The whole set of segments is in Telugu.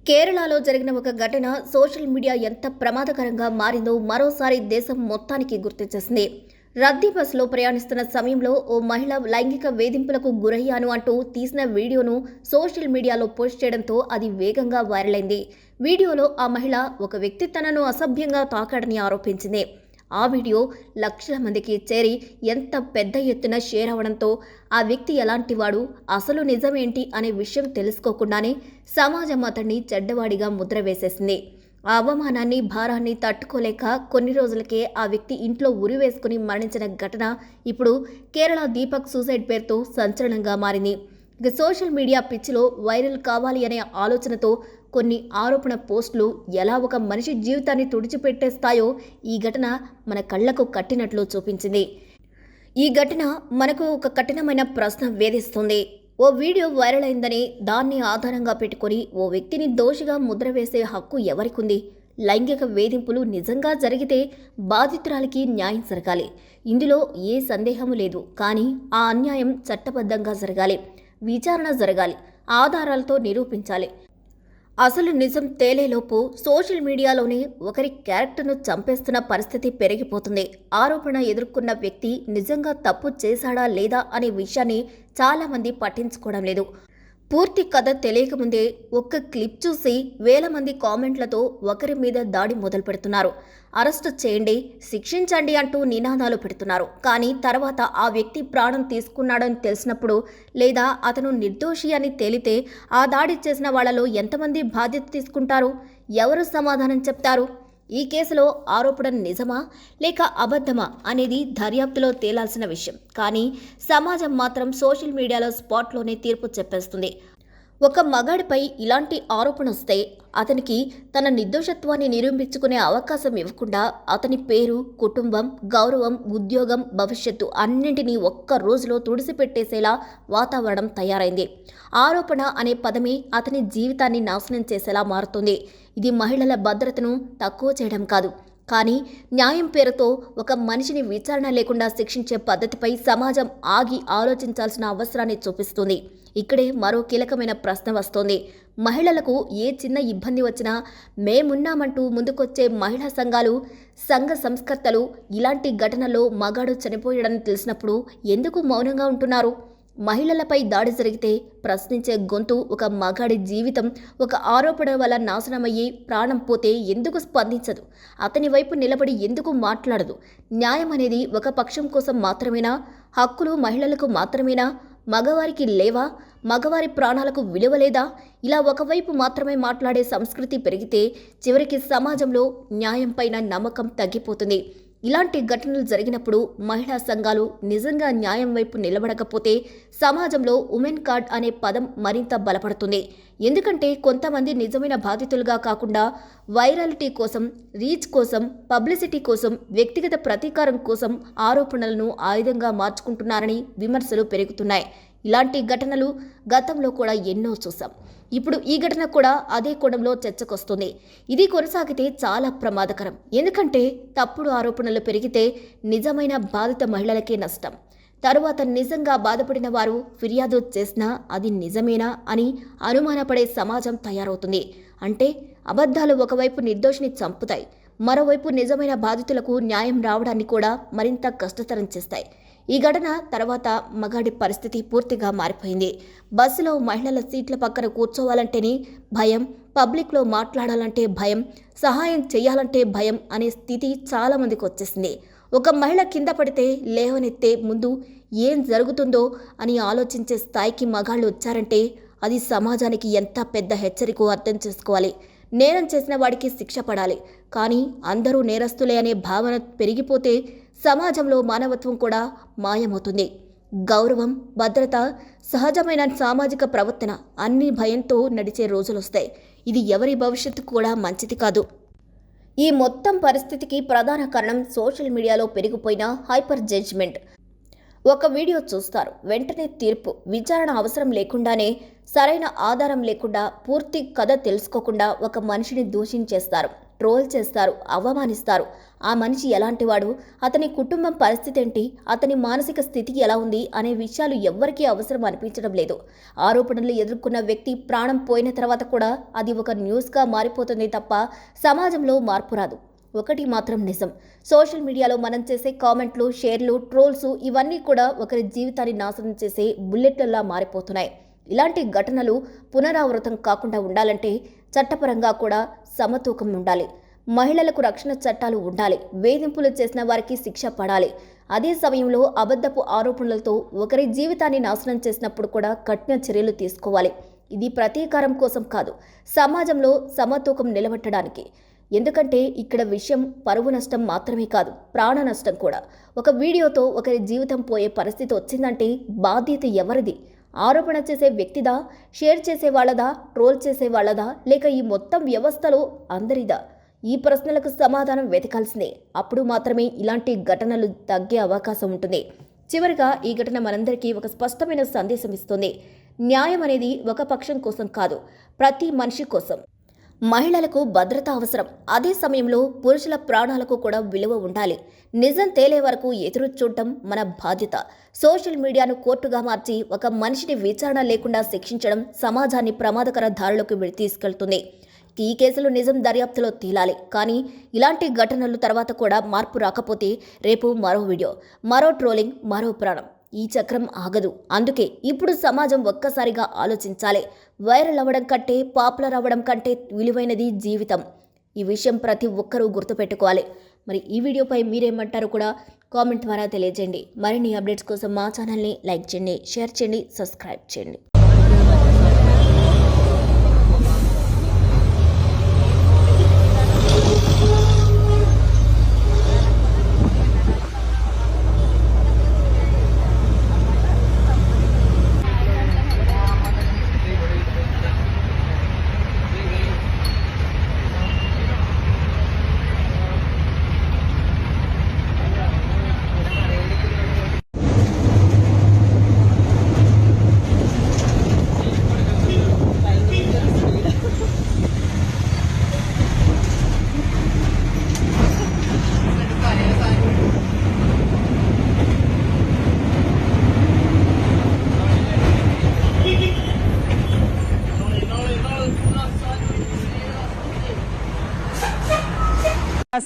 కేరళలో జరిగిన ఒక ఘటన సోషల్ మీడియా ఎంత ప్రమాదకరంగా మారిందో మరోసారి దేశం మొత్తానికి గుర్తు చేసింది. రద్దీ బస్సులో ప్రయాణిస్తున్న సమయంలో ఓ మహిళ లైంగిక వేధింపులకు గురయ్యాను అంటూ తీసిన వీడియోను సోషల్ మీడియాలో పోస్ట్ చేయడంతో అది వేగంగా వైరల్ అయింది. వీడియోలో ఆ మహిళ ఒక వ్యక్తి తనను అసభ్యంగా తాకాడని ఆరోపించింది. ఆ వీడియో లక్షల మందికి చేరి ఎంత పెద్ద ఎత్తున షేర్ అవడంతో ఆ వ్యక్తి ఎలాంటివాడు, అసలు నిజమేంటి అనే విషయం తెలుసుకోకుండానే సమాజం అతన్ని చెడ్డవాడిగా ముద్ర వేసేసింది. ఆ అవమానాన్ని, భారాన్ని తట్టుకోలేక కొన్ని రోజులకే ఆ వ్యక్తి ఇంట్లో ఉరివేసుకుని మరణించిన ఘటన ఇప్పుడు కేరళ దీపక్ సూసైడ్ పేరుతో సంచలనంగా మారింది. ఇక సోషల్ మీడియా పిచ్చిలో వైరల్ కావాలి అనే ఆలోచనతో కొన్ని ఆరోపణ పోస్టులు ఎలా ఒక మనిషి జీవితాన్ని తుడిచిపెట్టేస్తాయో ఈ ఘటన మన కళ్లకు కట్టినట్లు చూపించింది. ఈ ఘటన మనకు ఒక కఠినమైన ప్రశ్న వేధిస్తుంది. ఓ వీడియో వైరల్ అయిందని దాన్ని ఆధారంగా పెట్టుకొని ఓ వ్యక్తిని దోషిగా ముద్ర వేసే హక్కు ఎవరికుంది? లైంగిక వేధింపులు నిజంగా జరిగితే బాధితురాలికి న్యాయం జరగాలి. ఇందులో ఏ సందేహము లేదు. కానీ ఆ అన్యాయం చట్టబద్ధంగా జరగాలి, విచారణ జరగాలి, ఆధారాలతో నిరూపించాలి. అసలు నిజం తేలేలోపు సోషల్ మీడియాలోనే ఒకరి క్యారెక్టర్ను చంపేస్తున్న పరిస్థితి పెరిగిపోతుంది. ఆరోపణ ఎదుర్కొన్న వ్యక్తి నిజంగా తప్పు చేశాడా లేదా అనే విషయాన్ని చాలామంది పట్టించుకోవడం లేదు. పూర్తి కథ తెలియకముందే ఒక్క క్లిప్ చూసి వేల మంది కామెంట్లతో ఒకరి మీద దాడి మొదలు పెడుతున్నారు. అరెస్టు చేయండి, శిక్షించండి అంటూ నినాదాలు పెడుతున్నారు. కానీ తర్వాత ఆ వ్యక్తి ప్రాణం తీసుకున్నాడని తెలిసినప్పుడు లేదా అతను నిర్దోషి అని తేలితే ఆ దాడి చేసిన వాళ్లలో ఎంతమంది బాధ్యత తీసుకుంటారు? ఎవరు సమాధానం చెప్తారు? ఈ కేసులో ఆరోపణ నిజమా లేక అబద్ధమా అనేది దర్యాప్తులో తేలాల్సిన విషయం. కానీ సమాజం మాత్రం సోషల్ మీడియాలో స్పాట్లోనే తీర్పు చెప్పేస్తుంది. ఒక మగాడిపై ఇలాంటి ఆరోపణ వస్తే అతనికి తన నిర్దోషత్వాన్ని నిరూపించుకునే అవకాశం ఇవ్వకుండా అతని పేరు, కుటుంబం, గౌరవం, ఉద్యోగం, భవిష్యత్తు అన్నింటినీ ఒక్క రోజులో తుడిసిపెట్టేసేలా వాతావరణం తయారైంది. ఆరోపణ అనే పదమే అతని జీవితాన్ని నాశనం చేసేలా మారుతుంది. ఇది మహిళల భద్రతను తక్కువ చేయడం కాదు, కానీ న్యాయం పేరుతో ఒక మనిషిని విచారణ లేకుండా శిక్షించే పద్ధతిపై సమాజం ఆగి ఆలోచించాల్సిన అవసరాన్ని చూపిస్తుంది. ఇక్కడే మరో కీలకమైన ప్రశ్న వస్తోంది. మహిళలకు ఏ చిన్న ఇబ్బంది వచ్చినా మేమున్నామంటూ ముందుకొచ్చే మహిళా సంఘాలు, సంఘ సంస్కర్తలు ఇలాంటి ఘటనలో మగాడు చనిపోయాడని తెలిసినప్పుడు ఎందుకు మౌనంగా ఉంటున్నారు? మహిళలపై దాడి జరిగితే ప్రశ్నించే గొంతు, ఒక మగాడి జీవితం ఒక ఆరోపణ వల్ల నాశనమయ్యి ప్రాణం పోతే ఎందుకు స్పందించదు? అతని వైపు నిలబడి ఎందుకు మాట్లాడదు? న్యాయం అనేది ఒక పక్షం కోసం మాత్రమేనా? హక్కులు మహిళలకు మాత్రమేనా? మగవారికి లేవా? మగవారి ప్రాణాలకు విలువ లేదా? ఇలా ఒకవైపు మాత్రమే మాట్లాడే సంస్కృతి పెరిగితే చివరికి సమాజంలో న్యాయం పైన నమ్మకం తగ్గిపోతుంది. ఇలాంటి ఘటనలు జరిగినప్పుడు మహిళా సంఘాలు నిజంగా న్యాయం వైపు నిలబడకపోతే సమాజంలో ఉమెన్ కార్డ్ అనే పదం మరింత బలపడుతుంది. ఎందుకంటే కొంతమంది నిజమైన బాధితులుగా కాకుండా వైరాలిటీ కోసం, రీచ్ కోసం, పబ్లిసిటీ కోసం, వ్యక్తిగత ప్రతీకారం కోసం ఆరోపణలను ఆయుధంగా మార్చుకుంటున్నారని విమర్శలు పెరుగుతున్నాయి. ఇలాంటి ఘటనలు గతంలో కూడా ఎన్నో చూసాం. ఇప్పుడు ఈ ఘటన కూడా అదే కోణంలో చర్చకొస్తుంది. ఇది కొనసాగితే చాలా ప్రమాదకరం. ఎందుకంటే తప్పుడు ఆరోపణలు పెరిగితే నిజమైన బాధిత మహిళలకే నష్టం. తరువాత నిజంగా బాధపడిన వారు ఫిర్యాదు చేసినా అది నిజమేనా అని అనుమానపడే సమాజం తయారవుతుంది. అంటే అబద్ధాలు ఒకవైపు నిర్దోషిని చంపుతాయి, మరోవైపు నిజమైన బాధితులకు న్యాయం రావడాన్ని కూడా మరింత కష్టతరం చేస్తాయి. ఈ ఘటన తర్వాత మగాడి పరిస్థితి పూర్తిగా మారిపోయింది. బస్సులో మహిళల సీట్ల పక్కన కూర్చోవాలంటేనే భయం, పబ్లిక్లో మాట్లాడాలంటే భయం, సహాయం చేయాలంటే భయం అనే స్థితి చాలామందికి వచ్చేసింది. ఒక మహిళ కింద పడితే లేవనెత్తే ముందు ఏం జరుగుతుందో అని ఆలోచించే స్థాయికి మగాళ్ళు వచ్చారంటే అది సమాజానికి ఎంత పెద్ద హెచ్చరికో అర్థం చేసుకోవాలి. నేరం చేసిన వాడికి శిక్ష పడాలి, కానీ అందరూ నేరస్తులే అనే భావన పెరిగిపోతే సమాజంలో మానవత్వం కూడా మాయమవుతుంది. గౌరవం, భద్రత, సహజమైన సామాజిక ప్రవర్తన అన్ని భయంతో నడిచే రోజులొస్తాయి. ఇది ఎవరి భవిష్యత్తు కూడా మంచిది కాదు. ఈ మొత్తం పరిస్థితికి ప్రధాన కారణం సోషల్ మీడియాలో పెరిగిపోయిన హైపర్ జడ్జ్మెంట్. ఒక వీడియో చూస్తారు, వెంటనే తీర్పు, విచారణ అవసరం లేకుండానే, సరైన ఆధారం లేకుండా, పూర్తి కథ తెలుసుకోకుండా ఒక మనిషిని దూషించేస్తారు. ట్రోల్ చేస్తారు, అవమానిస్తారు. ఆ మనిషి ఎలాంటివాడు, అతని కుటుంబం పరిస్థితి ఏంటి, అతని మానసిక స్థితి ఎలా ఉంది అనే విషయాలు ఎవ్వరికీ అవసరం అనిపించడం లేదు. ఆరోపణలు ఎదుర్కొన్న వ్యక్తి ప్రాణం పోయిన తర్వాత కూడా అది ఒక న్యూస్గా మారిపోతుంది తప్ప సమాజంలో మార్పు రాదు. ఒకటి మాత్రం నిజం, సోషల్ మీడియాలో మనం చేసే కామెంట్లు, షేర్లు, ట్రోల్స్ ఇవన్నీ కూడా ఒకరి జీవితాన్ని నాశనం చేసే బుల్లెట్లలా మారిపోతున్నాయి. ఇలాంటి ఘటనలు పునరావృతం కాకుండా ఉండాలంటే చట్టపరంగా కూడా సమతూకం ఉండాలి. మహిళలకు రక్షణ చట్టాలు ఉండాలి. వేధింపులు చేసిన వారికి శిక్ష పడాలి. అదే సమయంలో అబద్ధపు ఆరోపణలతో ఒకరి జీవితాన్ని నాశనం చేసినప్పుడు కూడా కఠిన చర్యలు తీసుకోవాలి. ఇది ప్రతీకారం కోసం కాదు, సమాజంలో సమతూకం నిలబెట్టడానికి. ఎందుకంటే ఇక్కడ విషయం పరువు నష్టం మాత్రమే కాదు, ప్రాణ నష్టం కూడా. ఒక వీడియోతో ఒకరి జీవితం పోయే పరిస్థితి వచ్చిందంటే బాధ్యత ఎవరిది? ఆరోపణ చేసే వ్యక్తిదా, షేర్ చేసే వాళ్ళదా, ట్రోల్ చేసే వాళ్ళదా, లేక ఈ మొత్తం వ్యవస్థలో అందరిదా? ఈ ప్రశ్నలకు సమాధానం వెతకాల్సిందే. అప్పుడు మాత్రమే ఇలాంటి ఘటనలు తగ్గే అవకాశం ఉంటుంది. చివరిగా ఈ ఘటన మనందరికీ ఒక స్పష్టమైన సందేశం ఇస్తుంది. న్యాయం అనేది ఒక పక్షం కోసం కాదు, ప్రతి మనిషి కోసం. మహిళలకు భద్రత అవసరం. అదే సమయంలో పురుషుల ప్రాణాలకు కూడా విలువ ఉండాలి. నిజం తేలే వరకు ఎదురు చూడటం మన బాధ్యత. సోషల్ మీడియాను కోర్టుగా మార్చి ఒక మనిషిని విచారణ లేకుండా శిక్షించడం సమాజాన్ని ప్రమాదకర దారిలోకి తీసుకెళ్తుంది. ఈ కేసులు నిజం దర్యాప్తులో తేలాలి. కానీ ఇలాంటి ఘటనలు తర్వాత కూడా మార్పు రాకపోతే రేపు మరో వీడియో, మరో ట్రోలింగ్, మరో ప్రాణం. ఈ చక్రం ఆగదు. అందుకే ఇప్పుడు సమాజం ఒక్కసారిగా ఆలోచించాలి. వైరల్ అవ్వడం కంటే, పాపులర్ అవ్వడం కంటే విలువైనది జీవితం. ఈ విషయం ప్రతి ఒక్కరూ గుర్తుపెట్టుకోవాలి. మరి ఈ వీడియోపై మీరేమంటారో కూడా కామెంట్ ద్వారా తెలియజేయండి. మరిన్ని అప్డేట్స్ కోసం మా ఛానల్ని లైక్ చేయండి, షేర్ చేయండి, సబ్స్క్రైబ్ చేయండి.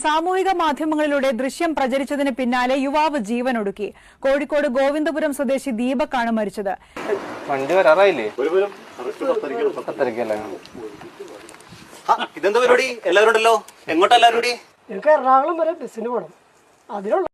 സാമൂഹിക മാധ്യമങ്ങളിലൂടെ ദൃശ്യം പ്രചരിച്ചതിന് പിന്നാലെ യുവാവ് ജീവനൊടുക്കി. കോഴിക്കോട് ഗോവിന്ദപുരം സ്വദേശി ദീപക്കാണ് മരിച്ചത്. വണ്ടി വരാറായില്ലേ? ഇതെന്താ പരിപാടി? എല്ലാവരും ഉണ്ടല്ലോ, എങ്ങോട്ടാ എല്ലാവരും കൂടി? എനിക്ക് എറണാകുളം വരെ ബസ്സിന് പോകണം. അതിനുള്ള